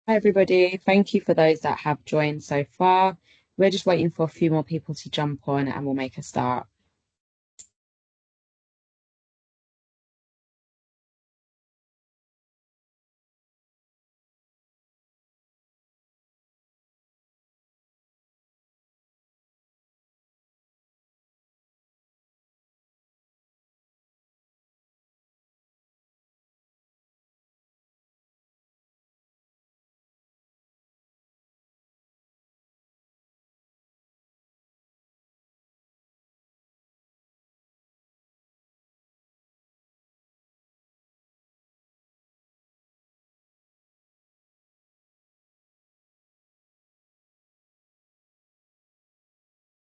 Hi, everybody. Thank you for those that have joined so far. We're just waiting for a few more people to jump on and we'll make a start.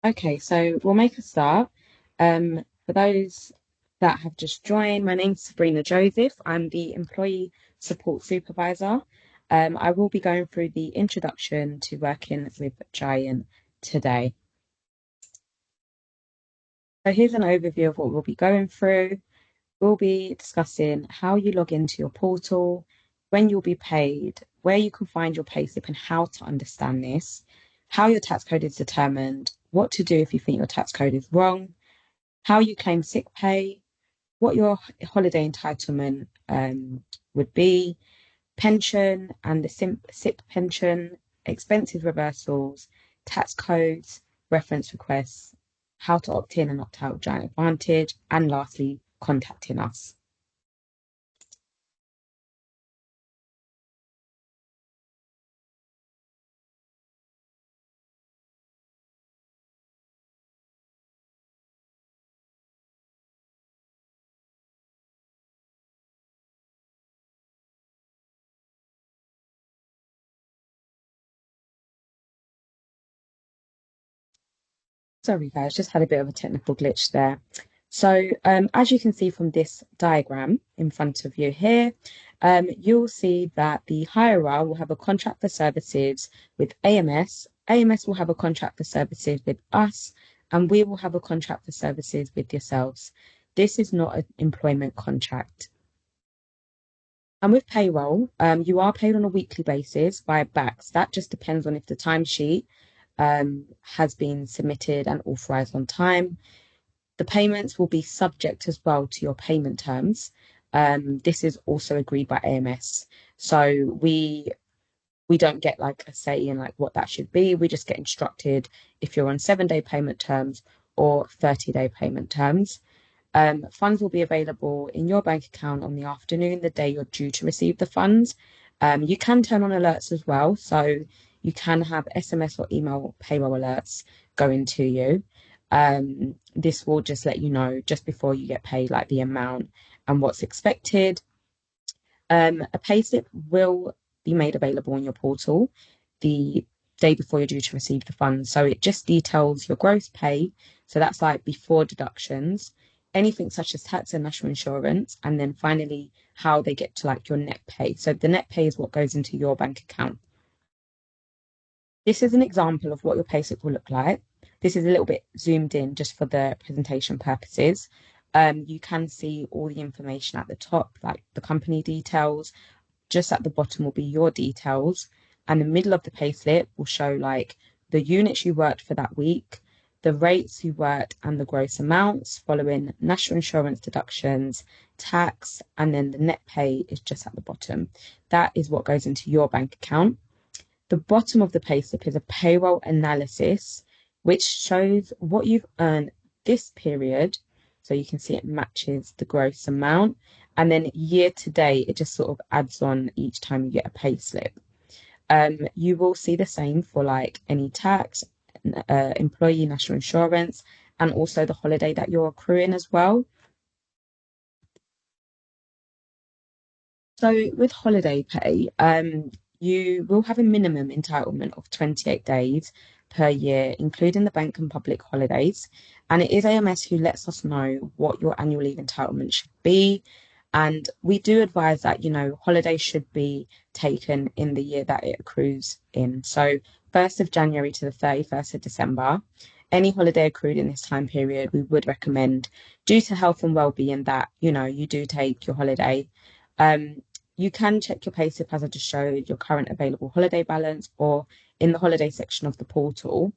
Okay, so we'll make a start. For those that have just joined, my name's Sabrina Joseph. I'm the Employee Support Supervisor. I will be going through the introduction to working with Giant today. So here's an overview of what we'll be going through. We'll be discussing how you log into your portal, when you'll be paid, where you can find your payslip and how to understand this, how your tax code is determined, what to do if you think your tax code is wrong, how you claim sick pay, what your holiday entitlement would be, pension and the SIP pension, expenses reversals, tax codes, reference requests, how to opt in and opt out of Giant Advantage, and lastly, contacting us. Sorry, guys, just had a bit of a technical glitch there. So, as you can see from this diagram in front of you here, you'll see that the hirer will have a contract for services with AMS. AMS will have a contract for services with us, and we will have a contract for services with yourselves. This is not an employment contract. And with payroll, you are paid on a weekly basis via BACS. That just depends on if the timesheet has been submitted and authorized on time. The payments will be subject as well to your payment terms. This is also agreed by AMS. So we don't get like a say in like what that should be. We just get instructed if you're on 7-day payment terms or 30-day payment terms. Funds will be available in your bank account on the afternoon, the day you're due to receive the funds. You can turn on alerts as well. So you can have SMS or email payroll alerts going to you. This will just let you know just before you get paid, like the amount and what's expected. A payslip will be made available on your portal the day before you're due to receive the funds. So it just details your gross pay. So that's like before deductions, anything such as tax and national insurance, and then finally how they get to like your net pay. So the net pay is what goes into your bank account. This is an example of what your payslip will look like. This is a little bit zoomed in just for the presentation purposes. You can see all the information at the top, like the company details. Just at the bottom will be your details, and the middle of the payslip will show like the units you worked for that week, the rates you worked, and the gross amounts following national insurance deductions, tax, and then the net pay is just at the bottom. That is what goes into your bank account. The bottom of the payslip is a payroll analysis, which shows what you've earned this period. So you can see it matches the gross amount. And then year to date, it just sort of adds on each time you get a payslip. You will see the same for like any tax, employee national insurance, and also the holiday that you're accruing as well. So with holiday pay, you will have a minimum entitlement of 28 days per year, including the bank and public holidays. And it is AMS who lets us know what your annual leave entitlement should be. And we do advise that, holidays should be taken in the year that it accrues in. So 1st of January to the 31st of December. Any holiday accrued in this time period, we would recommend, due to health and well-being, that, you do take your holiday. Um, you can check your payslip as I just showed, your current available holiday balance, or in the holiday section of the portal.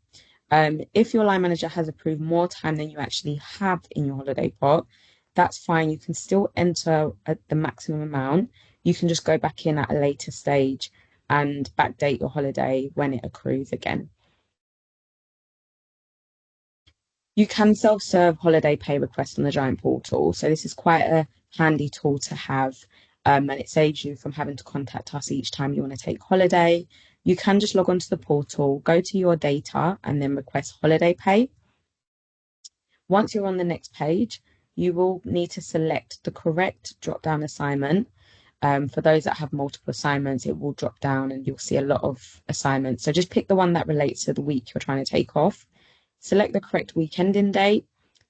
If your line manager has approved more time than you actually have in your holiday pot, that's fine. You can still enter at the maximum amount. You can just go back in at a later stage and backdate your holiday when it accrues again. You can self-serve holiday pay requests on the Giant portal. So this is quite a handy tool to have, and it saves you from having to contact us each time you want to take holiday. You can just log onto the portal, go to your data, and then request holiday pay. Once you're on the next page, you will need to select the correct drop-down assignment. For those that have multiple assignments, it will drop down and you'll see a lot of assignments. So just pick the one that relates to the week you're trying to take off. Select the correct week ending date,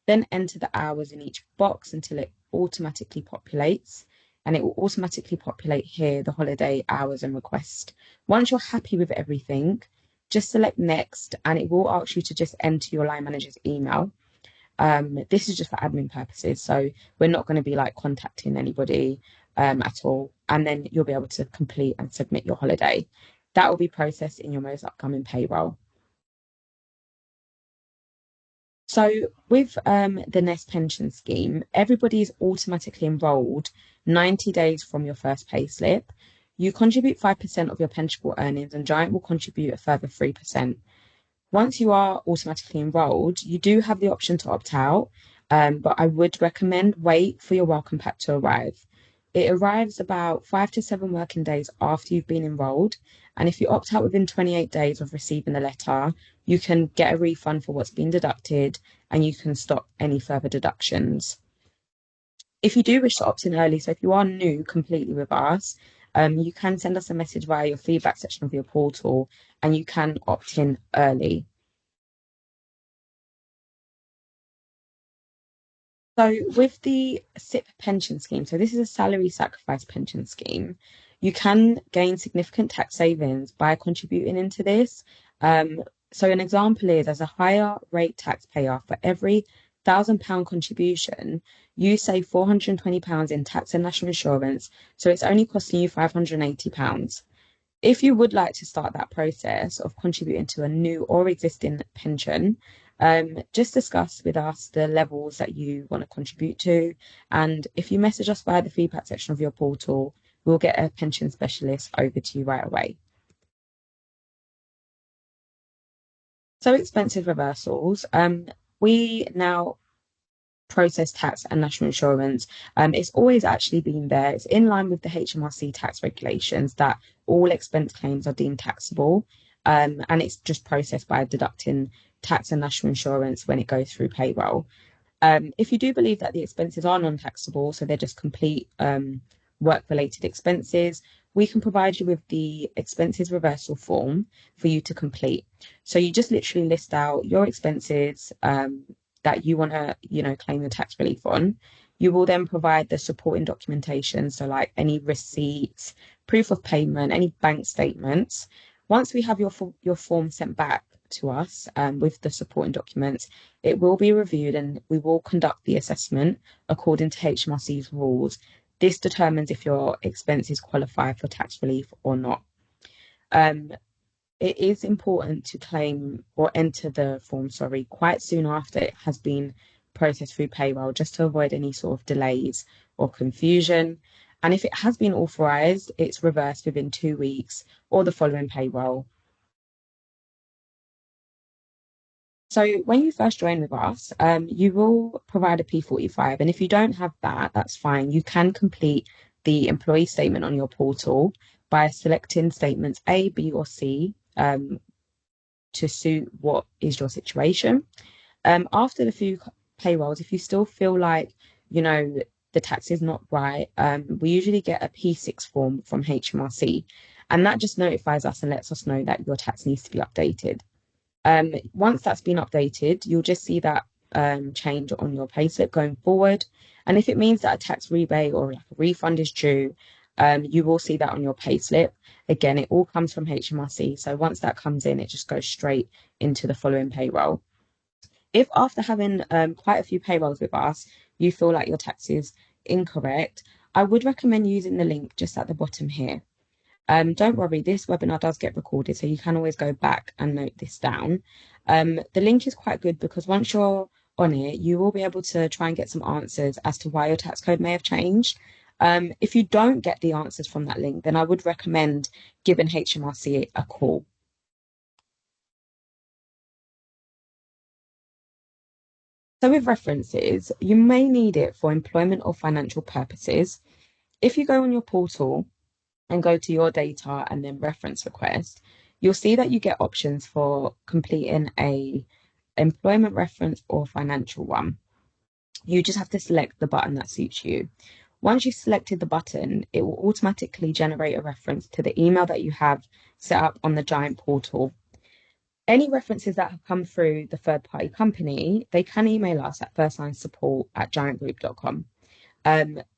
then enter the hours in each box until it automatically populates. And it will automatically populate here the holiday hours and request. Once you're happy with everything, just select next and it will ask you to just enter your line manager's email. This is just for admin purposes, so we're not going to be like contacting anybody at all. And then you'll be able to complete and submit your holiday. That will be processed in your most upcoming payroll. So with the Nest pension scheme, everybody is automatically enrolled 90 days from your first payslip. You contribute 5% of your pensionable earnings, and Giant will contribute a further 3%. Once you are automatically enrolled, you do have the option to opt out, but I would recommend wait for your welcome pack to arrive. It arrives about 5 to 7 working days after you've been enrolled, and if you opt out within 28 days of receiving the letter, you can get a refund for what's been deducted and you can stop any further deductions. If you do wish to opt in early, so if you are new completely with us, you can send us a message via your feedback section of your portal and you can opt in early. So with the SIP pension scheme, so this is a salary sacrifice pension scheme, you can gain significant tax savings by contributing into this. So an example is as a higher rate taxpayer, for every £1,000 contribution, you save £420 in tax and national insurance. So it's only costing you £580. If you would like to start that process of contributing to a new or existing pension, just discuss with us the levels that you want to contribute to. And if you message us via the feedback section of your portal, we'll get a pension specialist over to you right away. So expensive reversals. We now process tax and national insurance. It's always actually been there. It's in line with the HMRC tax regulations that all expense claims are deemed taxable, and it's just processed by deducting tax and national insurance when it goes through payroll. If you do believe that the expenses are non-taxable, so they're just complete work-related expenses, we can provide you with the expenses reversal form for you to complete. So you just literally list out your expenses that you want to, claim the tax relief on. You will then provide the supporting documentation, so like any receipts, proof of payment, any bank statements. Once we have your form sent back to us with the supporting documents, it will be reviewed and we will conduct the assessment according to HMRC's rules. This determines if your expenses qualify for tax relief or not. It is important to claim or enter the form, quite soon after it has been processed through payroll, just to avoid any sort of delays or confusion. And if it has been authorised, it's reversed within 2 weeks or the following payroll. So when you first join with us, you will provide a P45, and if you don't have that, that's fine. You can complete the employee statement on your portal by selecting statements A, B, or C to suit what is your situation. After the few payrolls, if you still feel like, the tax is not right, we usually get a P6 form from HMRC, and that just notifies us and lets us know that your tax needs to be updated. Once that's been updated, you'll just see that change on your payslip going forward. And if it means that a tax rebate or like a refund is due, you will see that on your payslip. Again, it all comes from HMRC. So once that comes in, it just goes straight into the following payroll. If after having quite a few payrolls with us, you feel like your tax is incorrect, I would recommend using the link just at the bottom here. Don't worry, this webinar does get recorded, so you can always go back and note this down. The link is quite good because once you're on it, you will be able to try and get some answers as to why your tax code may have changed. If you don't get the answers from that link, then I would recommend giving HMRC a call. So with references, you may need it for employment or financial purposes. If you go on your portal and go to your data and then reference request, you'll see that you get options for completing a employment reference or financial one. You just have to select the button that suits you. Once you've selected the button, it will automatically generate a reference to the email that you have set up on the Giant portal. Any references that have come through the third party company, they can email us at firstlinesupport@giantgroup.com.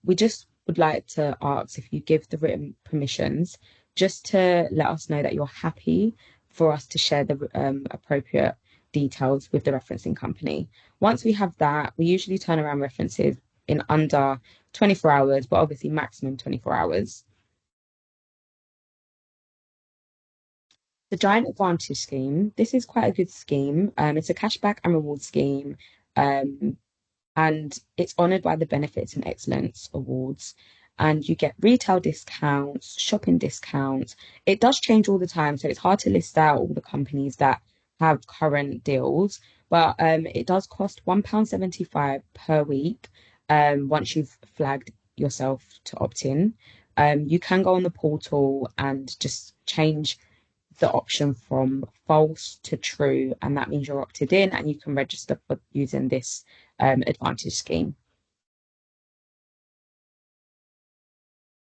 We just would like to ask if you give the written permissions just to let us know that you're happy for us to share the appropriate details with the referencing company. Once we have that, we usually turn around references in under 24 hours, but obviously maximum 24 hours. The Giant Advantage scheme, this is quite a good scheme. It's a cashback and reward scheme. And it's honoured by the Benefits and Excellence Awards. And you get retail discounts, shopping discounts. It does change all the time, so it's hard to list out all the companies that have current deals, but it does cost £1.75 per week once you've flagged yourself to opt in. You can go on the portal and just change the option from false to true, and that means you're opted in and you can register for using this advantage scheme.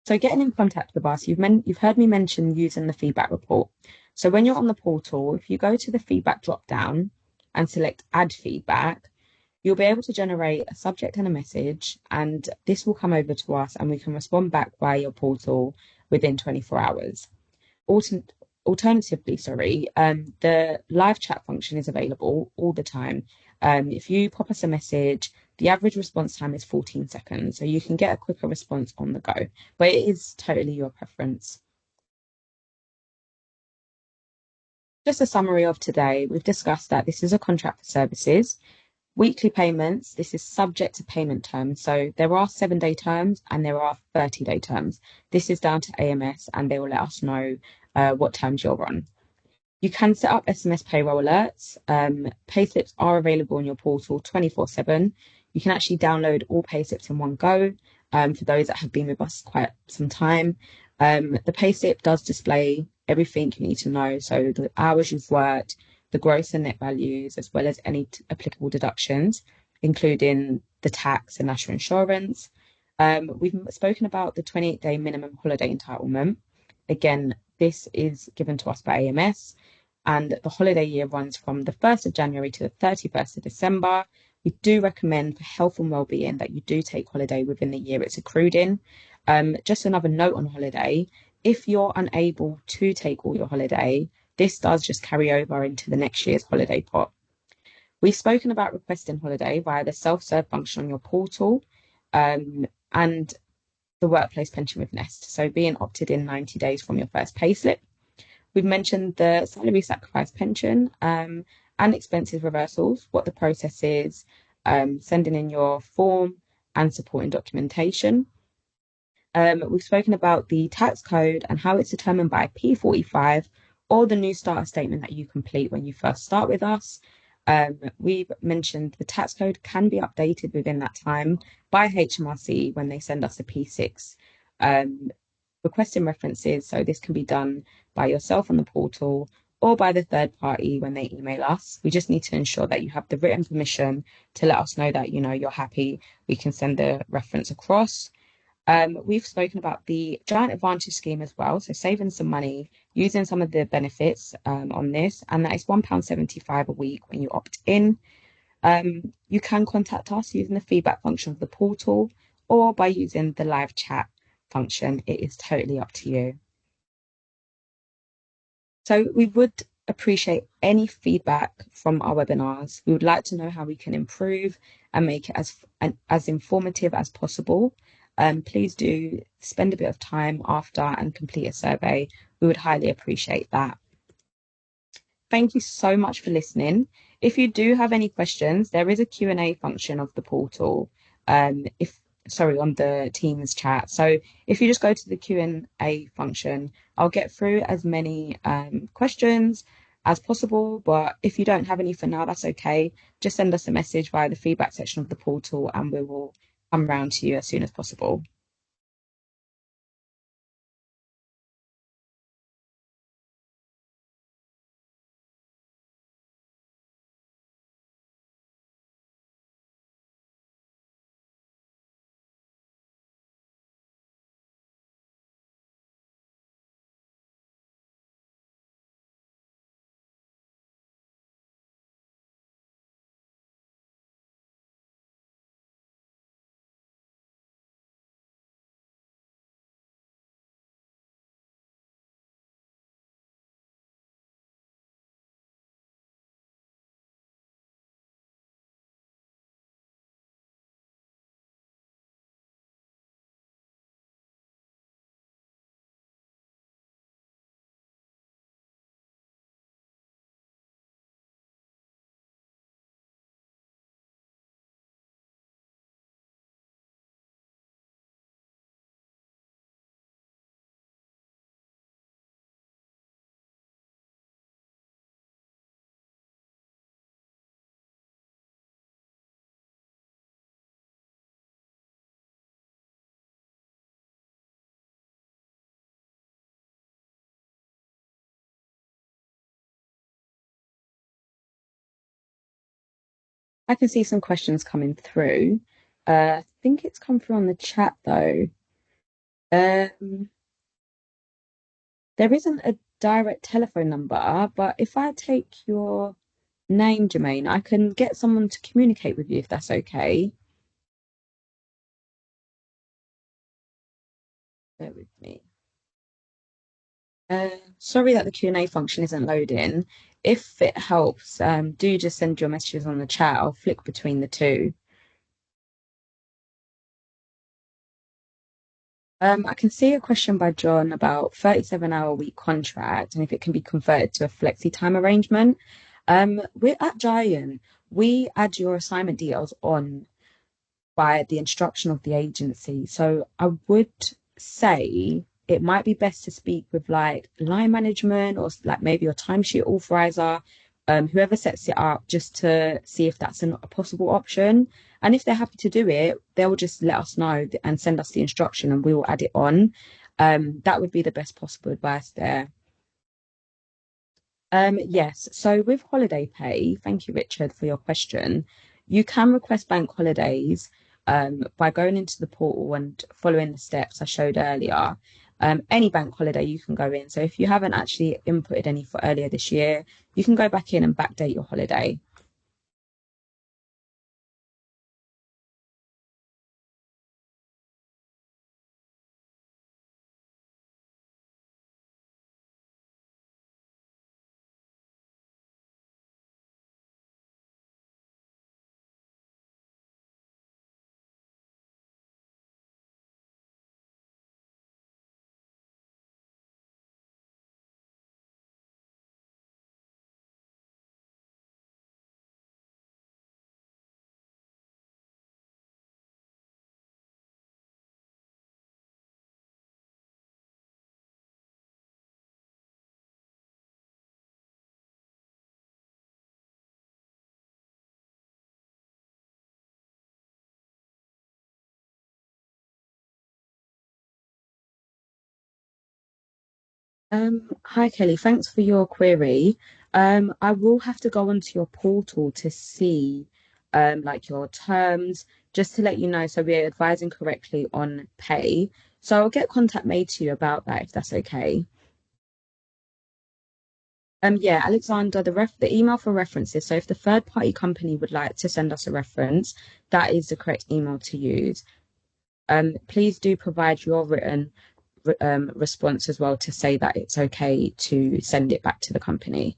So getting in contact with us, you've heard me mention using the feedback report. So when you're on the portal, if you go to the feedback drop down and select add feedback, you'll be able to generate a subject and a message, and this will come over to us and we can respond back via your portal within 24 hours. Alternatively, the live chat function is available all the time. If you pop us a message, the average response time is 14 seconds, so you can get a quicker response on the go, but it is totally your preference. Just a summary of today, we've discussed that this is a contract for services. Weekly payments, this is subject to payment terms. So there are 7-day terms and there are 30-day terms. This is down to AMS and they will let us know what terms you're on. You can set up SMS payroll alerts. Payslips are available on your portal 24/7. You can actually download all payslips in one go for those that have been with us quite some time. The payslip does display everything you need to know. So the hours you've worked, the gross and net values, as well as any applicable deductions, including the tax and national insurance. We've spoken about the 28-day minimum holiday entitlement. Again, this is given to us by AMS, and the holiday year runs from the 1st of January to the 31st of December. We do recommend for health and well-being that you do take holiday within the year it's accrued in. Just another note on holiday, if you're unable to take all your holiday, this does just carry over into the next year's holiday pot. We've spoken about requesting holiday via the self-serve function on your portal and the workplace pension with Nest. So being opted in 90 days from your first payslip. We've mentioned the salary sacrifice pension and expenses reversals, what the process is, sending in your form and supporting documentation. We've spoken about the tax code and how it's determined by P45 or the new starter statement that you complete when you first start with us. We've mentioned the tax code can be updated within that time by HMRC when they send us a P6 requesting references. So this can be done by yourself on the portal or by the third party when they email us. We just need to ensure that you have the written permission to let us know that you're happy. We can send the reference across. We've spoken about the Giant Advantage scheme as well, so saving some money using some of the benefits on this, and that is £1.75 a week when you opt in. You can contact us using the feedback function of the portal or by using the live chat function. It is totally up to you. So we would appreciate any feedback from our webinars. We would like to know how we can improve and make it as informative as possible. please do spend a bit of time after and complete a survey. We would highly appreciate that. Thank you so much for listening. If you do have any questions, there is a Q&A function of the portal. If sorry, on the Teams chat. So if you just go to the Q&A function, I'll get through as many questions as possible. But if you don't have any for now, that's okay. Just send us a message via the feedback section of the portal and we will come round to you as soon as possible. I can see some questions coming through. I think it's come through on the chat though. Um, there isn't a direct telephone number, but if I take your name, Jermaine, I can get someone to communicate with you if that's okay. Bear with me. Sorry that the Q&A function isn't loading. If it helps, do just send your messages on the chat. I'll flick between the two. I can see a question by John about 37-hour week contract and if it can be converted to a flexi time arrangement. We're at Giant. We add your assignment details on by the instruction of the agency. So I would say it might be best to speak with like line management or like maybe your timesheet authorizer, whoever sets it up, just to see if that's a possible option. And if they're happy to do it, they'll just let us know and send us the instruction and we will add it on. That would be the best possible advice there. Yes, so with holiday pay, thank you, Richard, for your question. You can request bank holidays by going into the portal and following the steps I showed earlier. Any bank holiday you can go in. So if you haven't actually inputted any for earlier this year, you can go back in and backdate your holiday. Hi Kelly, thanks for your query. I will have to go onto your portal to see like your terms, just to let you know so we're advising correctly on pay. So I'll get contact made to you about that if that's okay. Yeah, Alexander, the email for references. So if the third party company would like to send us a reference, that is the correct email to use. Please do provide your written response as well to say that it's okay to send it back to the company.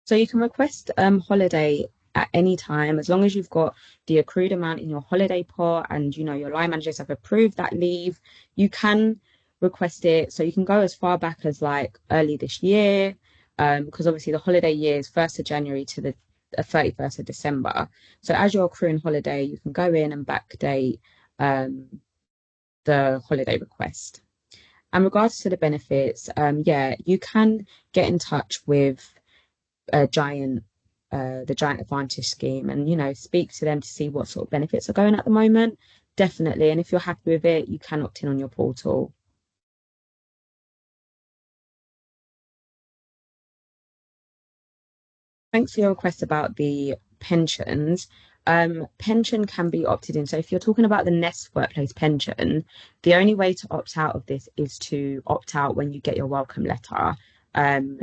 So you can request holiday at any time, as long as you've got the accrued amount in your holiday pot and your line managers have approved that leave, you can request it. So you can go as far back as like early this year, because obviously the holiday year is 1st of January to the 31st of December. So as you're accruing holiday, you can go in and backdate the holiday request. And regards to the benefits, yeah, you can get in touch with a giant, the Giant Advantage scheme, and speak to them to see what sort of benefits are going at the moment. Definitely, and if you're happy with it, you can opt in on your portal. Thanks for your request about the pensions. Pension can be opted in. So if you're talking about the Nest Workplace pension, the only way to opt out of this is to opt out when you get your welcome letter. Um,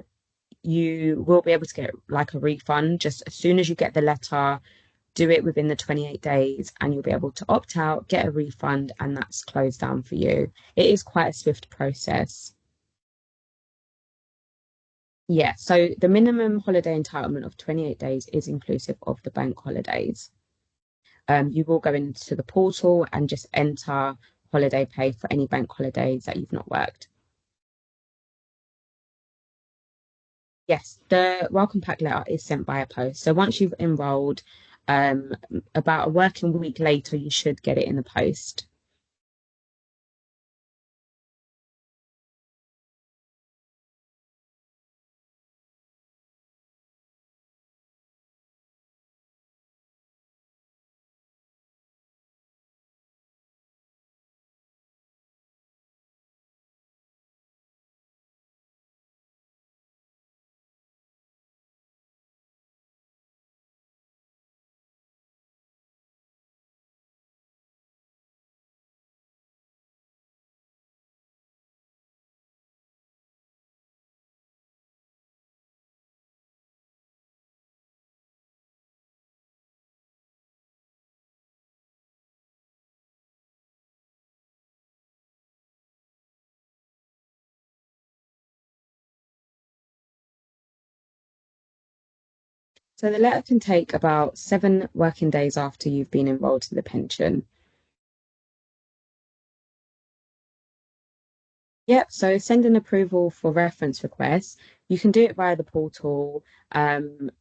you will be able to get like a refund just as soon as you get the letter. Do it within the 28 days, and you'll be able to opt out, get a refund, and that's closed down for you. It is quite a swift process. Yeah, so the minimum holiday entitlement of 28 days is inclusive of the bank holidays. You will go into the portal and just enter holiday pay for any bank holidays that you've not worked. Yes, the welcome pack letter is sent by a post. So once you've enrolled, um, about a working week later, you should get it in the post. So the letter can take about 7 working days after you've been enrolled to the pension. Yep, so send an approval for reference requests. You can do it via the portal. And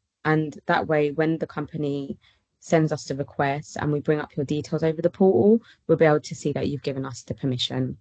that way, when the company sends us the request and we bring up your details over the portal, we'll be able to see that you've given us the permission.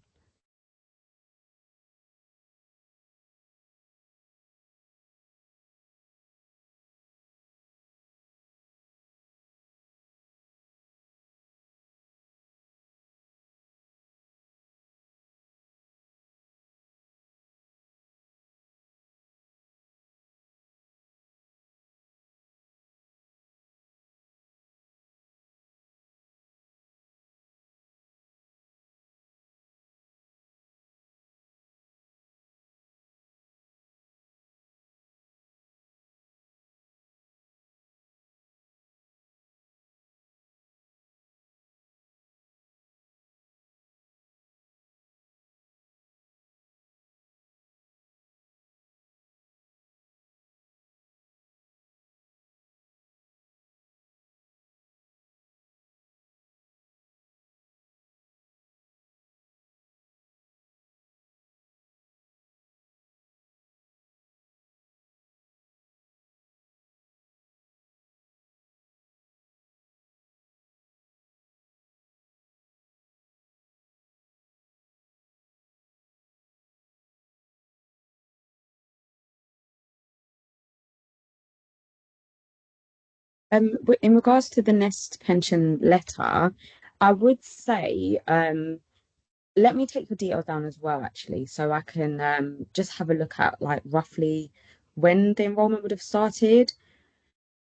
In regards to the Nest pension letter, I would say, let me take the details down as well, actually, so I can just have a look at like roughly when the enrollment would have started.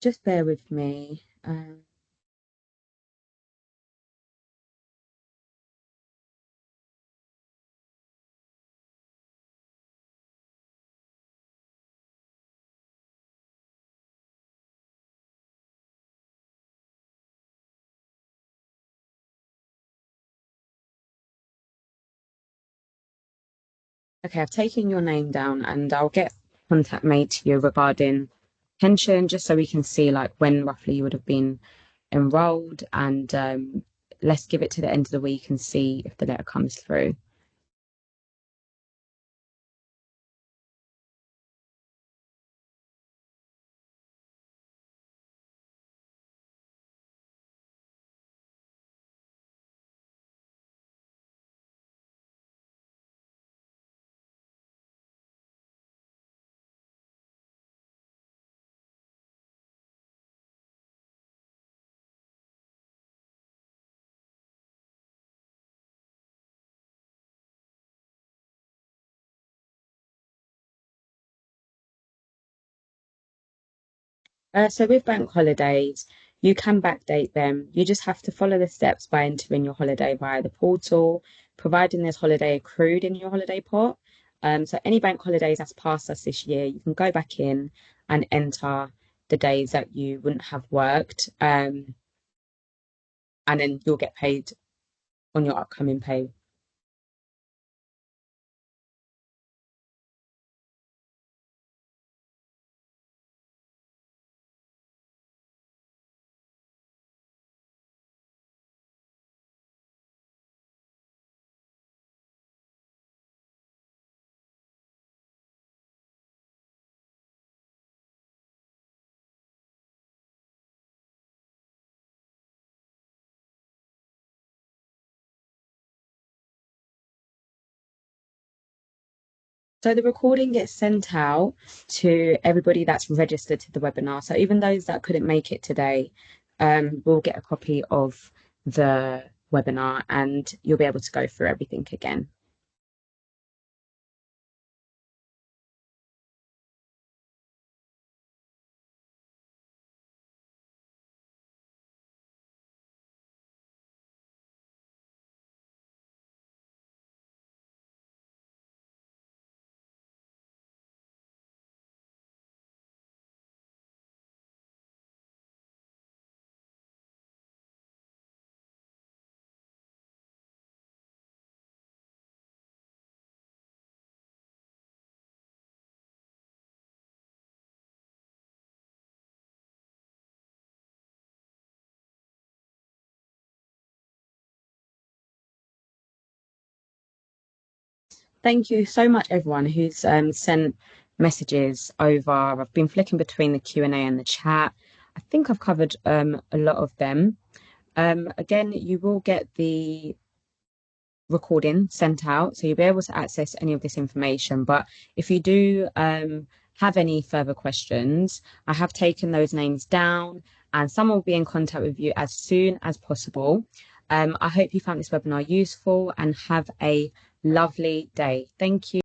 Just bear with me. Okay, I've taken your name down and I'll get contact made to you regarding pension, just so we can see like when roughly you would have been enrolled, and let's give it to the end of the week and see if the letter comes through. So with bank holidays, you can backdate them. You just have to follow the steps by entering your holiday via the portal, providing there's holiday accrued in your holiday pot. So any bank holidays that's passed us this year, you can go back in and enter the days that you wouldn't have worked, and then you'll get paid on your upcoming pay. So the recording gets sent out to everybody that's registered to the webinar. So even those that couldn't make it today, will get a copy of the webinar, and you'll be able to go through everything again. Thank you so much, everyone who's sent messages over. I've been flicking between the Q&A and the chat. I think I've covered a lot of them. Again, you will get the recording sent out, so you'll be able to access any of this information. But if you do have any further questions, I have taken those names down, and someone will be in contact with you as soon as possible. I hope you found this webinar useful, and have a lovely day. Thank you.